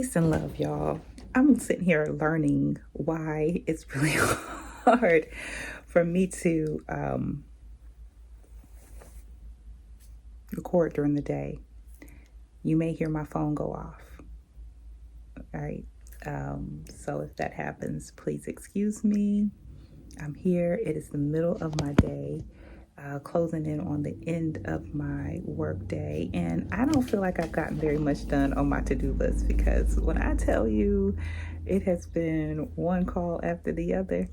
Peace and love, y'all. I'm sitting here learning why it's really hard for me to record during the day. You may hear my phone go off. All right. So if that happens, please excuse me. I'm here. It is the middle of my day, closing in on the end of my work day. And I don't feel like I've gotten very much done on my to-do list, because when I tell you it has been one call after the other.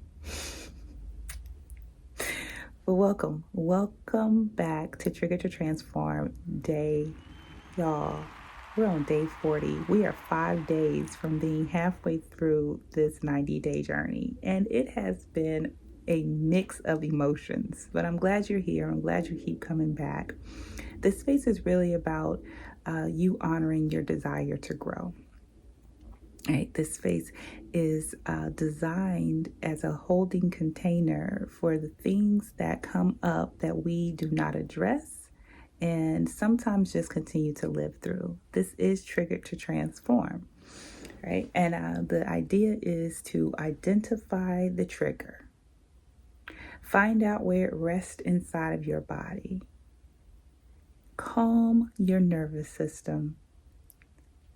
But welcome back to Trigger to Transform Day, y'all. We're on day 40. We are 5 days from being halfway through this 90-day journey. And it has been a mix of emotions. But I'm glad you're here. I'm glad you keep coming back. This space is really about you honoring your desire to grow. Right? This space is designed as a holding container for the things that come up that we do not address and sometimes just continue to live through. This is Triggered to Transform, right? And the idea is to identify the trigger, find out where it rests inside of your body, calm your nervous system,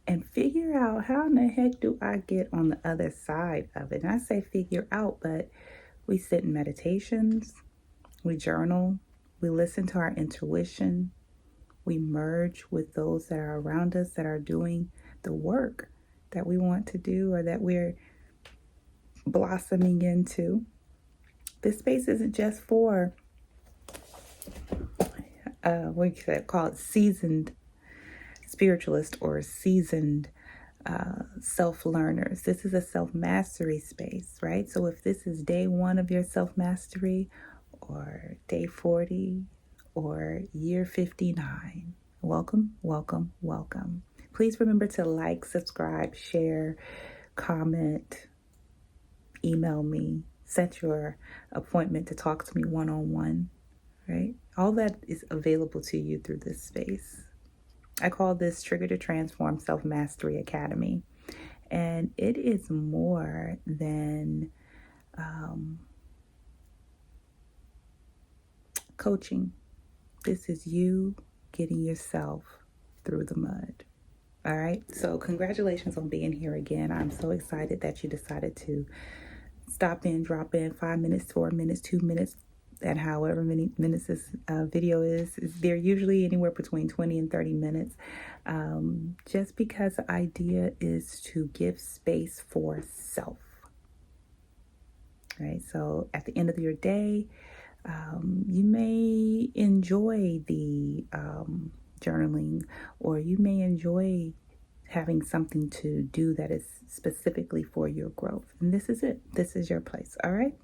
and figure out how in the heck do I get on the other side of it. And I say figure out, but we sit in meditations, we journal, we listen to our intuition, we merge with those that are around us that are doing the work that we want to do or that we're blossoming into. This space isn't just for, what you call it, seasoned spiritualist or seasoned self-learners. This is a self-mastery space, right? So if this is day 1 of your self-mastery, or day 40, or year 59, welcome. Please remember to like, subscribe, share, comment, email me, set your appointment to talk to me one-on-one, right? All that is available to you through this space. I call this Trigger to Transform Self-Mastery Academy. And it is more than coaching. This is you getting yourself through the mud. All right. So congratulations on being here again. I'm so excited that you decided to stop in, drop in 5 minutes, 4 minutes, 2 minutes, and however many minutes this video is. They're usually anywhere between 20 and 30 minutes. Just because the idea is to give space for self. Right. So at the end of your day, you may enjoy the journaling, or you may enjoy having something to do that is specifically for your growth. And this is it. This is your place. All right.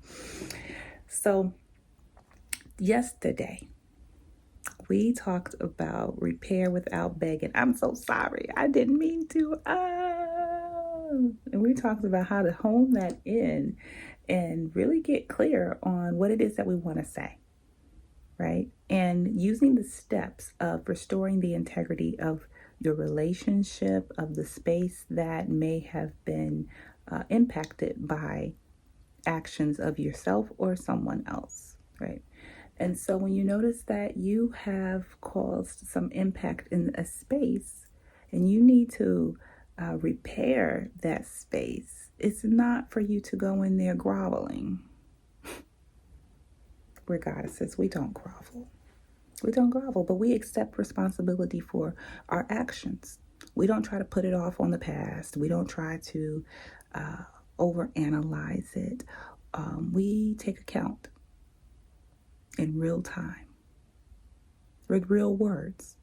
So yesterday, we talked about repair without begging. I'm so sorry. I didn't mean to. And we talked about how to hone that in and really get clear on what it is that we want to say, right? And using the steps of restoring the integrity of your relationship, of the space that may have been impacted by actions of yourself or someone else, right? And so when you notice that you have caused some impact in a space and you need to repair that space, it's not for you to go in there groveling. We're goddesses. We don't grovel. But we accept responsibility for our actions. We don't try to put it off on the past. We don't try to overanalyze it. We take account in real time with real words.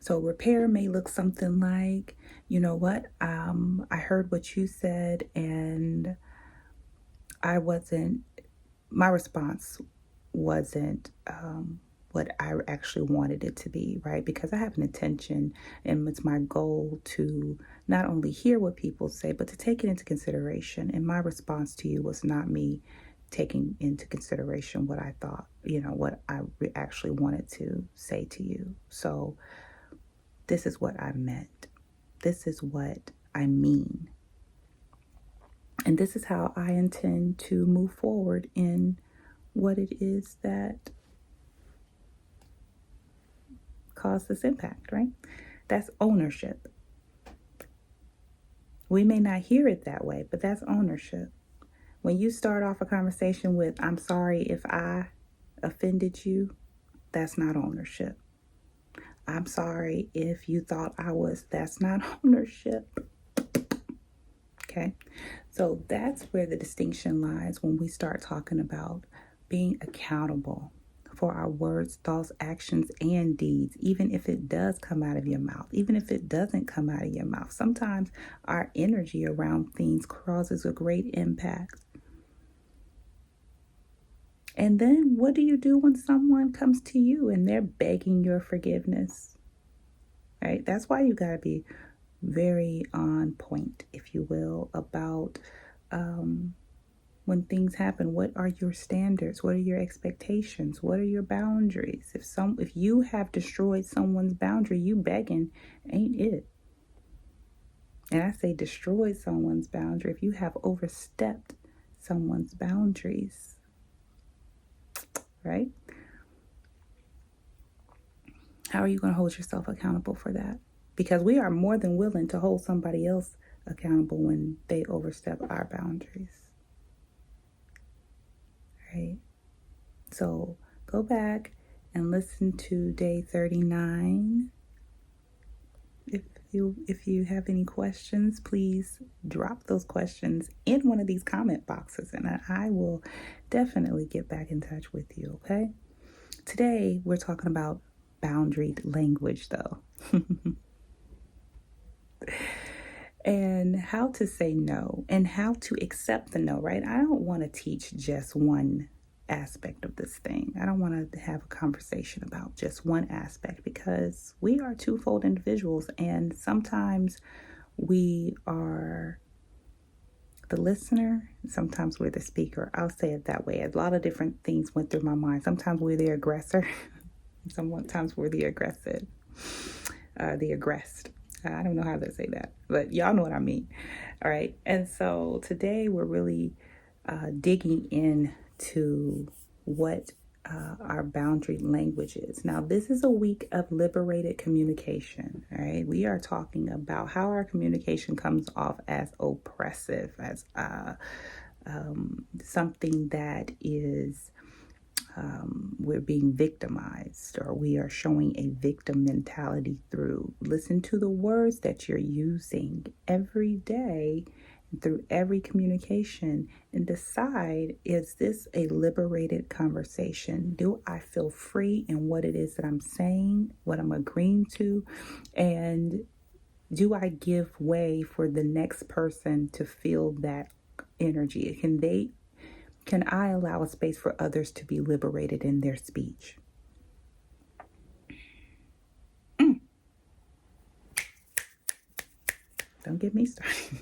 So repair may look something like, you know what, I heard what you said and my response wasn't what I actually wanted it to be, right? Because I have an intention and it's my goal to not only hear what people say, but to take it into consideration. And my response to you was not me taking into consideration what I thought, what I actually wanted to say to you. So this is what I meant. This is what I mean. And this is how I intend to move forward in what it is that caused this impact, right? That's ownership. We may not hear it that way, but that's ownership. When you start off a conversation with, I'm sorry if I offended you, that's not ownership. I'm sorry if you thought I was, that's not ownership. Okay, so that's where the distinction lies when we start talking about being accountable for our words, thoughts, actions, and deeds, even if it does come out of your mouth, even if it doesn't come out of your mouth. Sometimes our energy around things causes a great impact. And then what do you do when someone comes to you and they're begging your forgiveness? Right? That's why you got to be very on point, if you will, about when things happen. What are your standards? What are your expectations? What are your boundaries? If you have destroyed someone's boundary, you begging ain't it. And I say destroyed someone's boundary if you have overstepped someone's boundaries, right? How are you going to hold yourself accountable for that? Because we are more than willing to hold somebody else accountable when they overstep our boundaries. Right? So go back and listen to day 39. If you have any questions, please drop those questions in one of these comment boxes, and I will definitely get back in touch with you, okay? Today, we're talking about boundaried language, though. And how to say no and how to accept the no, right? I don't want to teach just one aspect of this thing. I don't want to have a conversation about just one aspect, because we are twofold individuals, and sometimes we are the listener, sometimes we're the speaker. I'll say it that way. A lot of different things went through my mind. Sometimes we're the aggressor, sometimes we're the aggressive, the aggressed. I don't know how to say that, but y'all know what I mean. All right. And so today we're really digging into what our boundary language is. Now, this is a week of liberated communication. All right. We are talking about how our communication comes off as oppressive, as something that is we're being victimized, or we are showing a victim mentality through. Listen to the words that you're using every day through every communication and decide, is this a liberated conversation? Do I feel free in what it is that I'm saying, what I'm agreeing to? And do I give way for the next person to feel that energy? Can I allow a space for others to be liberated in their speech? Don't get me started.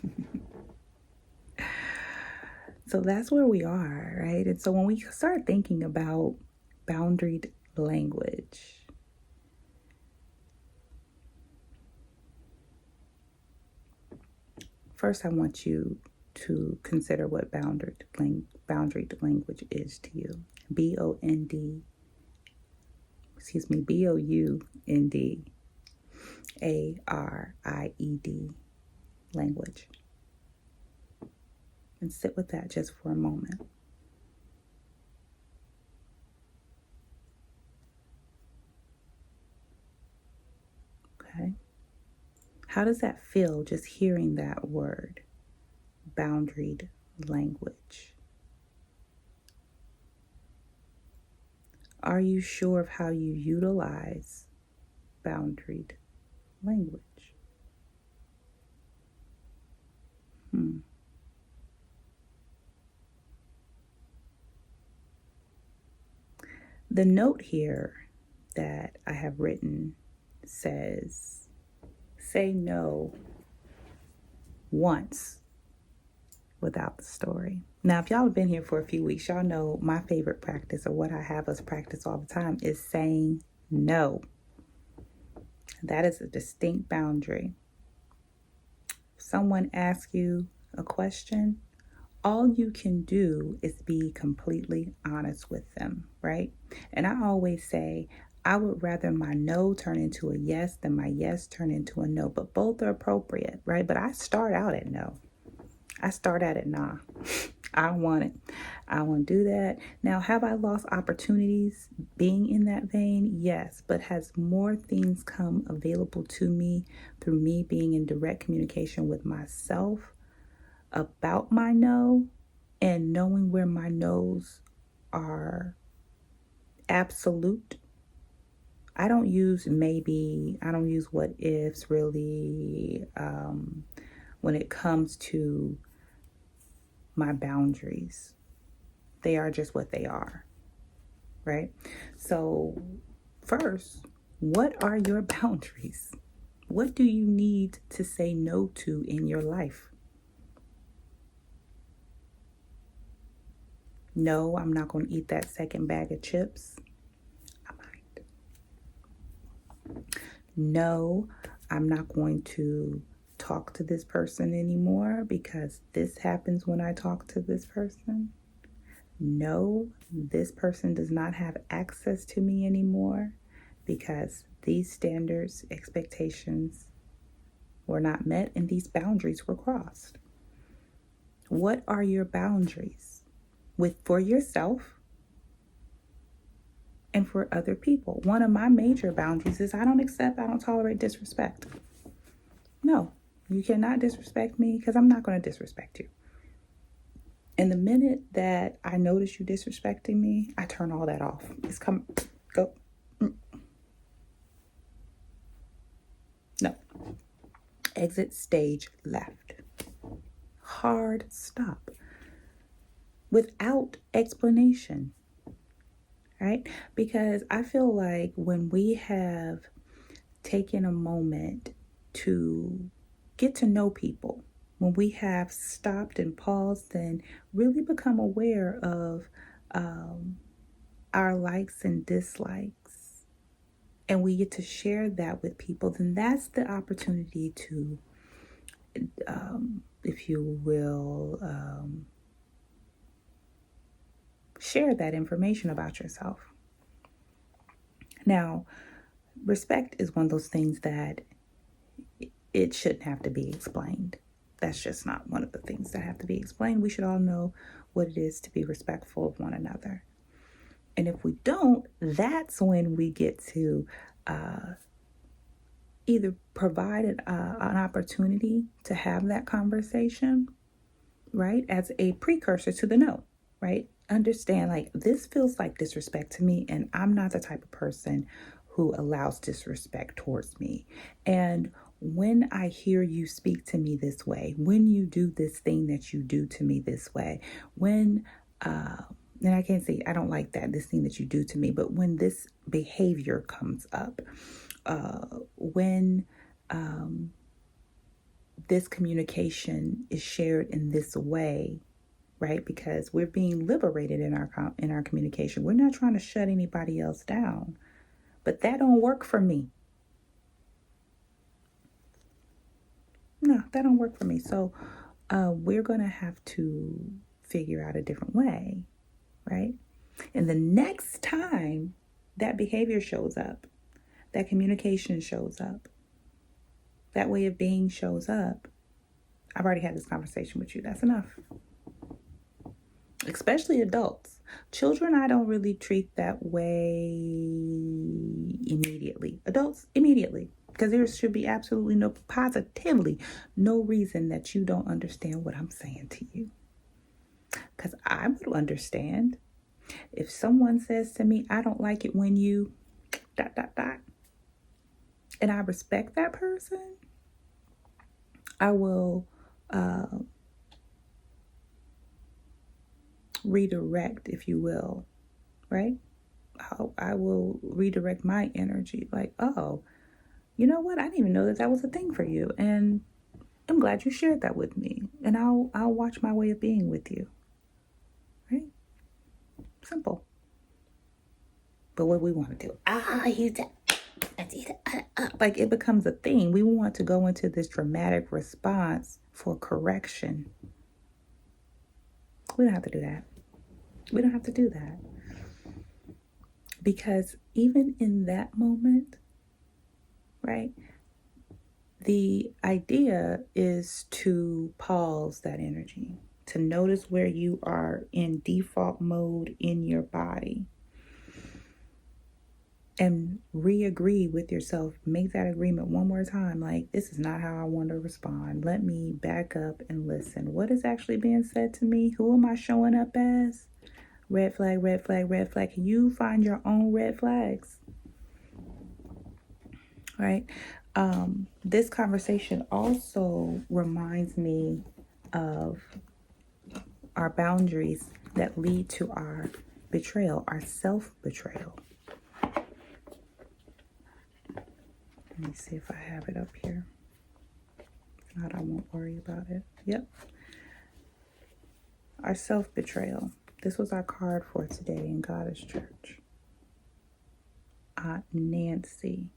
So that's where we are, right? And so when we start thinking about boundaried language, first I want you to consider what boundaried language is to you. Boundaried language. And sit with that just for a moment. Okay. How does that feel, just hearing that word, boundaried language? Are you sure of how you utilize boundaried language? The note here that I have written says, say no once without the story. Now, if y'all have been here for a few weeks, y'all know my favorite practice, or what I have us practice all the time, is saying no. That is a distinct boundary. someone asks you a question, all you can do is be completely honest with them, right? And I always say, I would rather my no turn into a yes than my yes turn into a no, but both are appropriate, right? But I start out at no. I start out at nah. I don't want it. I don't want to do that. Now, have I lost opportunities being in that vein? Yes, but has more things come available to me through me being in direct communication with myself about my no and knowing where my no's are absolute? I don't use maybe, I don't use what ifs really when it comes to my boundaries. They are just what they are, right? So first, what are your boundaries? What do you need to say no to in your life? No, I'm not going to eat that second bag of chips. I might. No, I'm not going to talk to this person anymore because this happens when I talk to this person. No, this person does not have access to me anymore because these standards, expectations were not met and these boundaries were crossed. What are your boundaries for yourself and for other people? One of my major boundaries is I don't tolerate disrespect. No, you cannot disrespect me because I'm not going to disrespect you. And the minute that I notice you disrespecting me, I turn all that off. Go. No. Exit stage left. Hard stop. Without explanation. Right? Because I feel like when we have taken a moment to get to know people, when we have stopped and paused and really become aware of our likes and dislikes, and we get to share that with people, then that's the opportunity to, if you will, share that information about yourself. Now, respect is one of those things that it shouldn't have to be explained. That's just not one of the things that have to be explained. We should all know what it is to be respectful of one another. And if we don't, that's when we get to either provide an opportunity to have that conversation, right, as a precursor to the no, right? Understand, like, this feels like disrespect to me, and I'm not the type of person who allows disrespect towards me. And when I hear you speak to me this way, when you do this thing that you do to me this way, when, and I can't say I don't like that, this thing that you do to me, but when this behavior comes up, when this communication is shared in this way, right? Because we're being liberated in our communication. We're not trying to shut anybody else down, but that don't work for me. No, that don't work for me. So we're going to have to figure out a different way, right? And the next time that behavior shows up, that communication shows up, that way of being shows up, I've already had this conversation with you. That's enough. Especially adults. Children, I don't really treat that way immediately. Adults, immediately. Because there should be absolutely no reason that you don't understand what I'm saying to you. Because I would understand if someone says to me, I don't like it when you ... and I respect that person, I will redirect, if you will, right? I will redirect my energy. Like, oh, you know what? I didn't even know that was a thing for you. And I'm glad you shared that with me. And I'll watch my way of being with you. Right? Simple. But what we want to do, Like it becomes a thing. We want to go into this dramatic response for correction. We don't have to do that. We don't have to do that. Because even in that moment, right, the idea is to pause that energy, to notice where you are in default mode in your body, and re-agree with yourself. Make that agreement one more time. Like, this is not how I want to respond. Let me back up and listen. What is actually being said to me? Who am I showing up as? Red flag, red flag, red flag. Can you find your own red flags? Right? This conversation also reminds me of our boundaries that lead to our betrayal, our self-betrayal. Let me see if I have it up here. If not, I won't worry about it. Yep. Our self-betrayal. This was our card for today in Goddess Church. Nancy.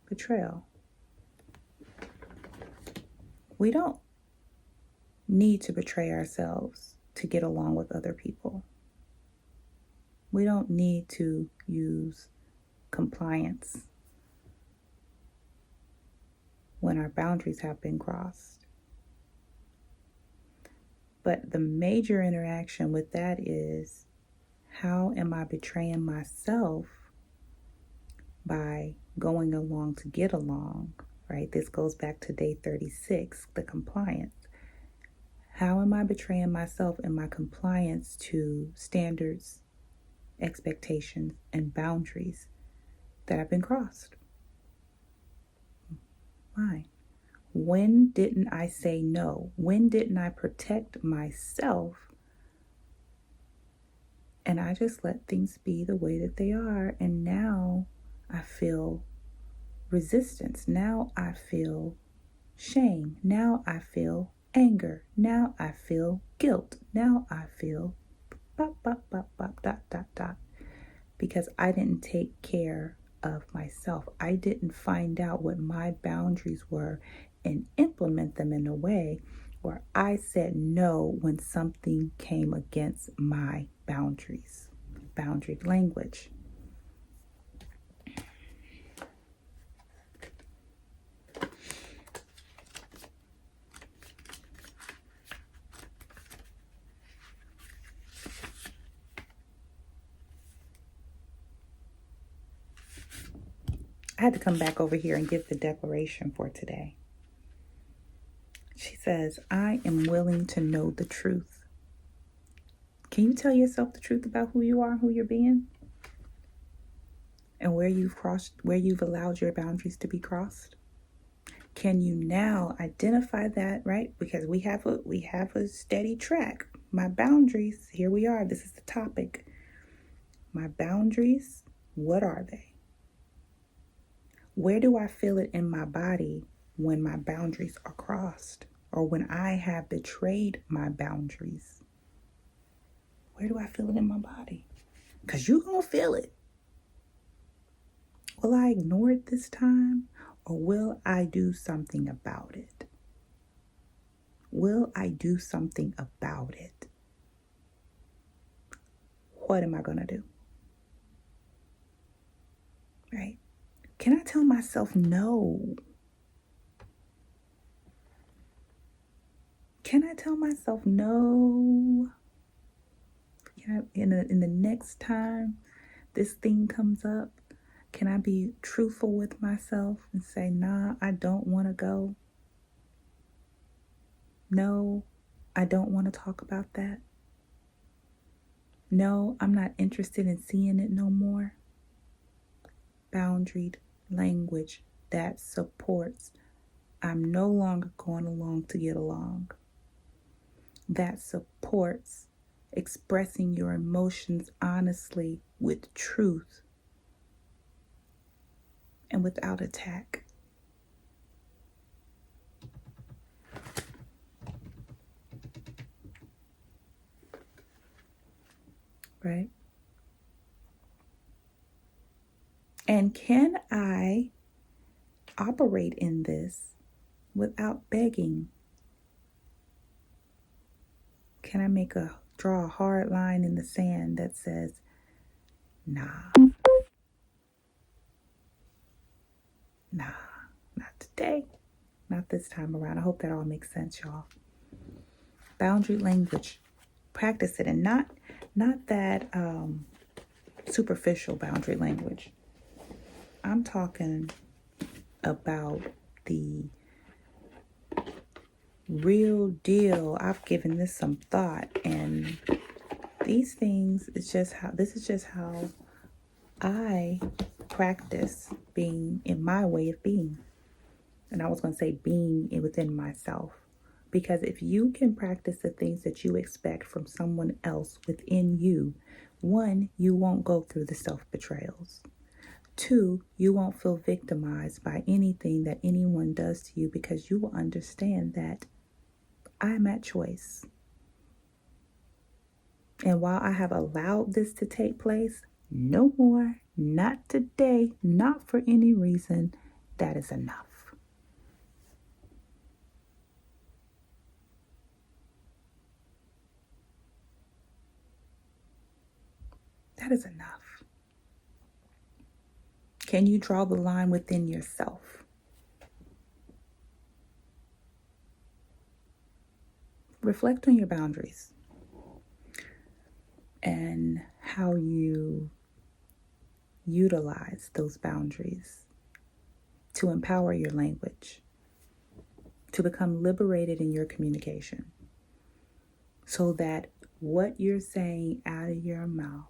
Betrayal. We don't need to betray ourselves to get along with other people. We don't need to use compliance when our boundaries have been crossed. But the major interaction with that is, how am I betraying myself by going along to get along, right? This goes back to day 36, the compliance. How am I betraying myself in my compliance to standards, expectations, and boundaries that have been crossed? Why? When didn't I say no? When didn't I protect myself? And I just let things be the way that they are. And now I feel resistance. Now I feel shame. Now I feel anger. Now I feel guilt. Now I feel because I didn't take care of myself. I didn't find out what my boundaries were and implement them in a way where I said no when something came against my boundaries. Boundaried language. I had to come back over here and give the declaration for today. She says, I am willing to know the truth. Can you tell yourself the truth about who you are, who you're being? And where you've allowed your boundaries to be crossed? Can you now identify that, right? Because we have a steady track. My boundaries, here we are. This is the topic. My boundaries, what are they? Where do I feel it in my body when my boundaries are crossed, or when I have betrayed my boundaries? Where do I feel it in my body? Because you're going to feel it. Will I ignore it this time, or will I do something about it? Will I do something about it? What am I going to do? Right? Can I tell myself no? Can I tell myself no? In the next time this thing comes up, can I be truthful with myself and say, nah, I don't want to go? No, I don't want to talk about that. No, I'm not interested in seeing it no more. Boundaried language that supports, I'm no longer going along to get along. That supports expressing your emotions honestly with truth and without attack. Right? And can I operate in this without begging? Can I draw a hard line in the sand that says, nah, nah, not today, not this time around? I hope that all makes sense, y'all. Boundary language, practice it, and not that superficial boundary language. I'm talking about the real deal. I've given this some thought, and these things, this is just how I practice being in my way of being. And I was going to say being within myself. Because if you can practice the things that you expect from someone else within you, one, you won't go through the self-betrayals. Two, you won't feel victimized by anything that anyone does to you, because you will understand that I'm at choice. And while I have allowed this to take place, no more, not today, not for any reason, that is enough. That is enough. Can you draw the line within yourself? Reflect on your boundaries and how you utilize those boundaries to empower your language, to become liberated in your communication, so that what you're saying out of your mouth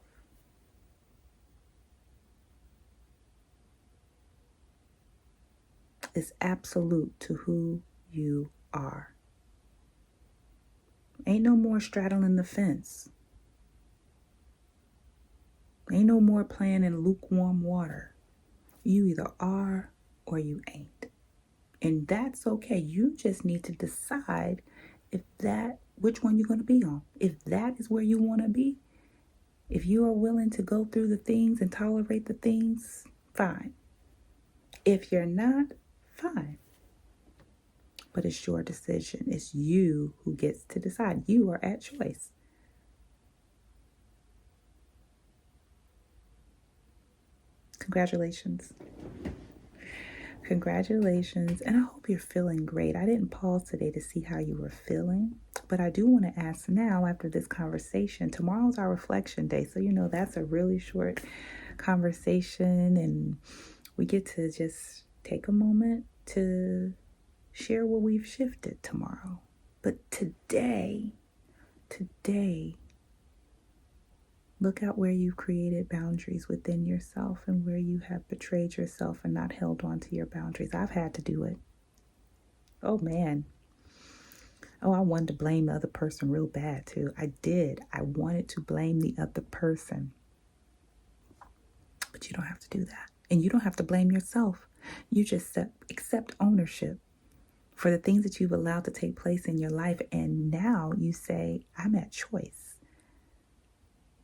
is absolute to who you are. Ain't no more straddling the fence. Ain't no more playing in lukewarm water. You either are or you ain't. And that's okay. You just need to decide which one you're going to be on. If that is where you want to be, if you are willing to go through the things and tolerate the things, fine. If you're not, fine. But it's your decision. It's you who gets to decide. You are at choice. Congratulations. Congratulations. And I hope you're feeling great. I didn't pause today to see how you were feeling, but I do want to ask now, after this conversation, tomorrow's our reflection day. So, that's a really short conversation, and we get to just take a moment to share what we've shifted tomorrow. But today, look at where you've created boundaries within yourself and where you have betrayed yourself and not held on to your boundaries. I've had to do it. Oh, man. Oh, I wanted to blame the other person real bad, too. I did. I wanted to blame the other person. But you don't have to do that. And you don't have to blame yourself. You just accept ownership for the things that you've allowed to take place in your life. And now you say, I'm at choice.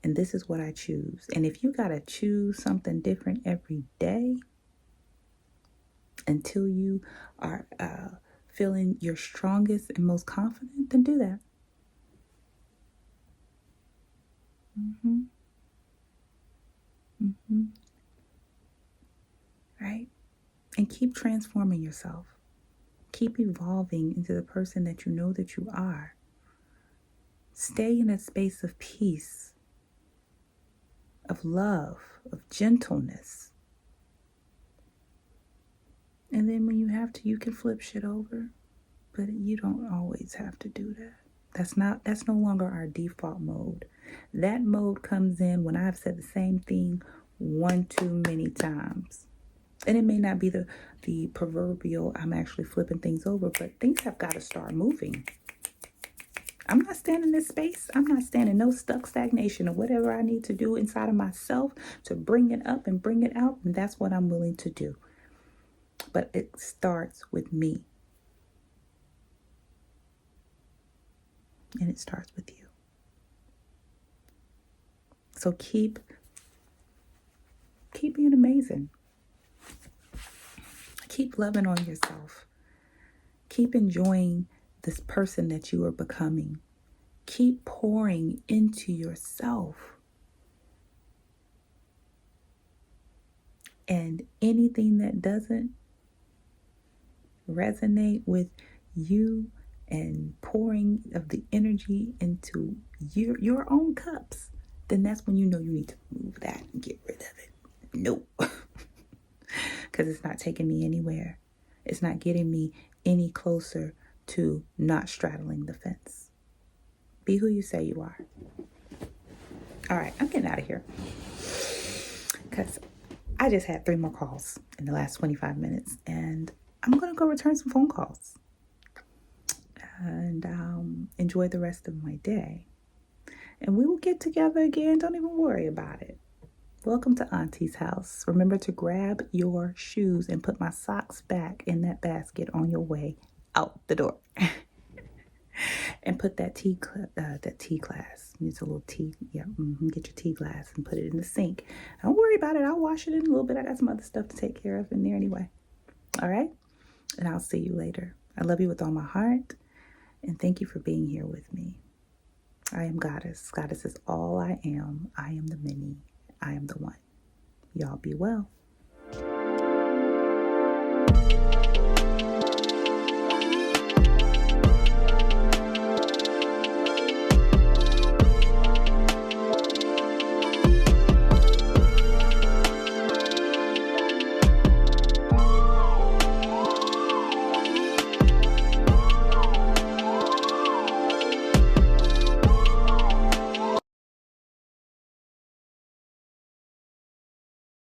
And this is what I choose. And if you got to choose something different every day until you are feeling your strongest and most confident, then do that. Right? And keep transforming yourself. Keep evolving into the person that you know that you are. Stay in a space of peace, of love, of gentleness. And then when you have to, you can flip shit over. But you don't always have to do that. That's no longer our default mode. That mode comes in when I've said the same thing one too many times. And it may not be the proverbial I'm actually flipping things over, but things have got to start moving. I'm not standing in this space. I'm not standing no stuck stagnation or whatever I need to do inside of myself to bring it up and bring it out. And that's what I'm willing to do. But it starts with me. And it starts with you. So keep being amazing. Keep loving on yourself. Keep enjoying this person that you are becoming. Keep pouring into yourself. And anything that doesn't resonate with you and pouring of the energy into your own cups, then that's when you know you need to move that and get rid of it. Nope. Because it's not taking me anywhere. It's not getting me any closer to not straddling the fence. Be who you say you are. All right, I'm getting out of here. Because I just had 3 more calls in the last 25 minutes. And I'm going to go return some phone calls. And enjoy the rest of my day. And we will get together again. Don't even worry about it. Welcome to Auntie's house. Remember to grab your shoes and put my socks back in that basket on your way out the door. And put that tea glass. Needs a little tea. Yeah, get your tea glass and put it in the sink. Don't worry about it. I'll wash it in a little bit. I got some other stuff to take care of in there anyway. All right? And I'll see you later. I love you with all my heart. And thank you for being here with me. I am Goddess. Goddess is all I am. I am the many. I am the one. Y'all be well.